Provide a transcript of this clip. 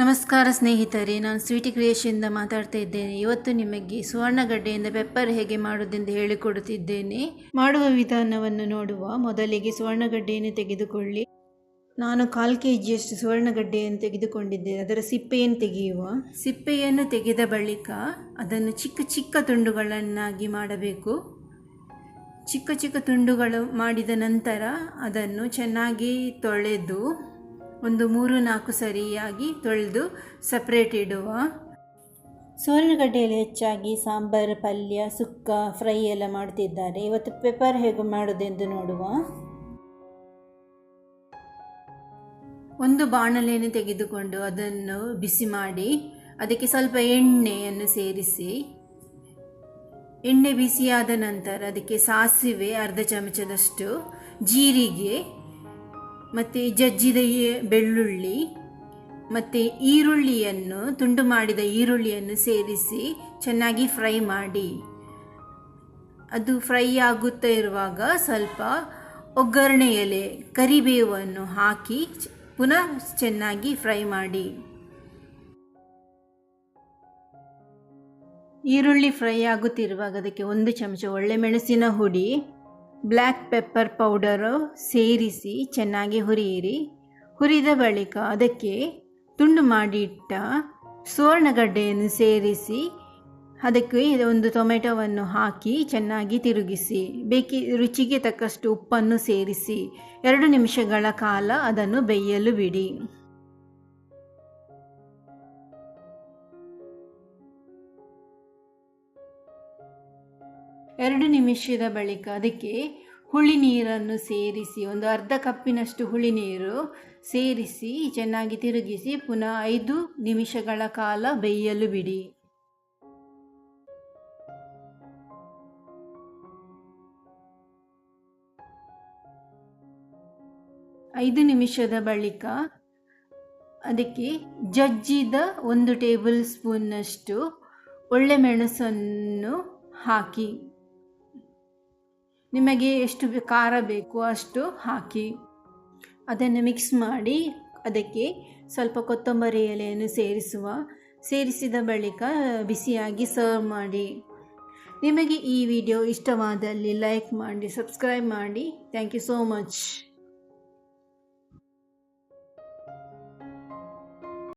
ನಮಸ್ಕಾರ ಸ್ನೇಹಿತರೆ, ನಾನು ಸ್ವೀಟಿ ಕ್ರಿಯೇಷನಿಂದ ಮಾತಾಡ್ತಾ ಇದ್ದೇನೆ. ಇವತ್ತು ನಿಮಗೆ ಸುವರ್ಣಗಡ್ಡೆಯಿಂದ ಪೆಪ್ಪರ್ ಹೇಗೆ ಮಾಡೋದೆಂದು ಹೇಳಿಕೊಡುತ್ತಿದ್ದೇನೆ. ಮಾಡುವ ವಿಧಾನವನ್ನು ನೋಡುವ. ಮೊದಲಿಗೆ ಸುವರ್ಣಗಡ್ಡೆಯನ್ನು ತೆಗೆದುಕೊಳ್ಳಿ. ನಾನು 1/4 kg ಸುವರ್ಣಗಡ್ಡೆಯನ್ನು ತೆಗೆದುಕೊಂಡಿದ್ದೇನೆ. ಅದರ ಸಿಪ್ಪೆಯನ್ನು ತೆಗೆಯುವ. ಸಿಪ್ಪೆಯನ್ನು ತೆಗೆದ ಬಳಿಕ ಅದನ್ನು ಚಿಕ್ಕ ಚಿಕ್ಕ ತುಂಡುಗಳನ್ನಾಗಿ ಮಾಡಬೇಕು. ಚಿಕ್ಕ ಚಿಕ್ಕ ತುಂಡುಗಳು ಮಾಡಿದ ನಂತರ ಅದನ್ನು ಚೆನ್ನಾಗಿ ತೊಳೆದು ಒಂದು 3-4 ಸರಿಯಾಗಿ ತೊಳೆದು ಸಪ್ರೇಟ್ ಇಡುವ. ಸುವರ್ಣಗಡ್ಡೆಯಲ್ಲಿ ಹೆಚ್ಚಾಗಿ ಸಾಂಬಾರು, ಪಲ್ಯ, ಸುಕ್ಕ, ಫ್ರೈ ಎಲ್ಲ ಮಾಡ್ತಿದ್ದಾರೆ. ಇವತ್ತು ಪೆಪ್ಪರ್ ಹೇಗೆ ಮಾಡೋದೆಂದು ನೋಡುವ. ಒಂದು ಬಾಣಲೆಯನ್ನು ತೆಗೆದುಕೊಂಡು ಅದನ್ನು ಬಿಸಿ ಮಾಡಿ ಅದಕ್ಕೆ ಸ್ವಲ್ಪ ಎಣ್ಣೆಯನ್ನು ಸೇರಿಸಿ, ಎಣ್ಣೆ ಬಿಸಿಯಾದ ನಂತರ ಅದಕ್ಕೆ ಸಾಸಿವೆ ಅರ್ಧ ಚಮಚದಷ್ಟು, ಜೀರಿಗೆ ಮತ್ತು ಜಜ್ಜಿದ ಬೆಳ್ಳುಳ್ಳಿ ಮತ್ತು ಈರುಳ್ಳಿಯನ್ನು ತುಂಡು ಮಾಡಿದ ಈರುಳ್ಳಿಯನ್ನು ಸೇರಿಸಿ ಚೆನ್ನಾಗಿ ಫ್ರೈ ಮಾಡಿ. ಅದು ಫ್ರೈ ಆಗುತ್ತಾ ಇರುವಾಗ ಸ್ವಲ್ಪ ಒಗ್ಗರಣೆ ಎಲೆ, ಕರಿಬೇವನ್ನು ಹಾಕಿ ಪುನಃ ಚೆನ್ನಾಗಿ ಫ್ರೈ ಮಾಡಿ. ಈರುಳ್ಳಿ ಫ್ರೈ ಆಗುತ್ತಿರುವಾಗ ಅದಕ್ಕೆ 1 ಚಮಚ ಒಳ್ಳೆಮೆಣಸಿನ ಹುಡಿ, ಬ್ಲ್ಯಾಕ್ ಪೆಪ್ಪರ್ ಪೌಡರು ಸೇರಿಸಿ ಚೆನ್ನಾಗಿ ಹುರಿಯಿರಿ. ಹುರಿದ ಬಳಿಕ ಅದಕ್ಕೆ ತುಂಡು ಮಾಡಿಟ್ಟ ಸುವರ್ಣಗಡ್ಡೆಯನ್ನು ಸೇರಿಸಿ ಅದಕ್ಕೆ 1 ಟೊಮೆಟೊವನ್ನು ಹಾಕಿ ಚೆನ್ನಾಗಿ ತಿರುಗಿಸಿ, ರುಚಿಗೆ ತಕ್ಕಷ್ಟು ಉಪ್ಪನ್ನು ಸೇರಿಸಿ 2 ನಿಮಿಷಗಳ ಕಾಲ ಅದನ್ನು ಬೇಯಲು ಬಿಡಿ. ಎರಡು ನಿಮಿಷದ ಬಳಿಕ ಅದಕ್ಕೆ ಹುಳಿ ನೀರನ್ನು ಸೇರಿಸಿ, ಒಂದು ಅರ್ಧ ಕಪ್ಪಿನಷ್ಟು ಹುಳಿ ನೀರು ಸೇರಿಸಿ ಚೆನ್ನಾಗಿ ತಿರುಗಿಸಿ ಪುನಃ 5 ನಿಮಿಷಗಳ ಕಾಲ ಬೇಯಲು ಬಿಡಿ. 5 ನಿಮಿಷದ ಬಳಿಕ ಅದಕ್ಕೆ ಜಜ್ಜಿದ 1 ಟೇಬಲ್ ಸ್ಪೂನ್ನಷ್ಟು ಒಳ್ಳೆಮೆಣಸನ್ನು ಹಾಕಿ, ನಿಮಗೆ ಎಷ್ಟು ಖಾರ ಬೇಕು ಅಷ್ಟು ಹಾಕಿ ಅದನ್ನು ಮಿಕ್ಸ್ ಮಾಡಿ ಅದಕ್ಕೆ ಸ್ವಲ್ಪ ಕೊತ್ತಂಬರಿ ಎಲೆಯನ್ನು ಸೇರಿಸಿದ ಬಳಿಕ ಬಿಸಿಯಾಗಿ ಸರ್ವ್ ಮಾಡಿ. ನಿಮಗೆ ಈ ವಿಡಿಯೋ ಇಷ್ಟವಾದಲ್ಲಿ ಲೈಕ್ ಮಾಡಿ, ಸಬ್ಸ್ಕ್ರೈಬ್ ಮಾಡಿ. Thank you so much.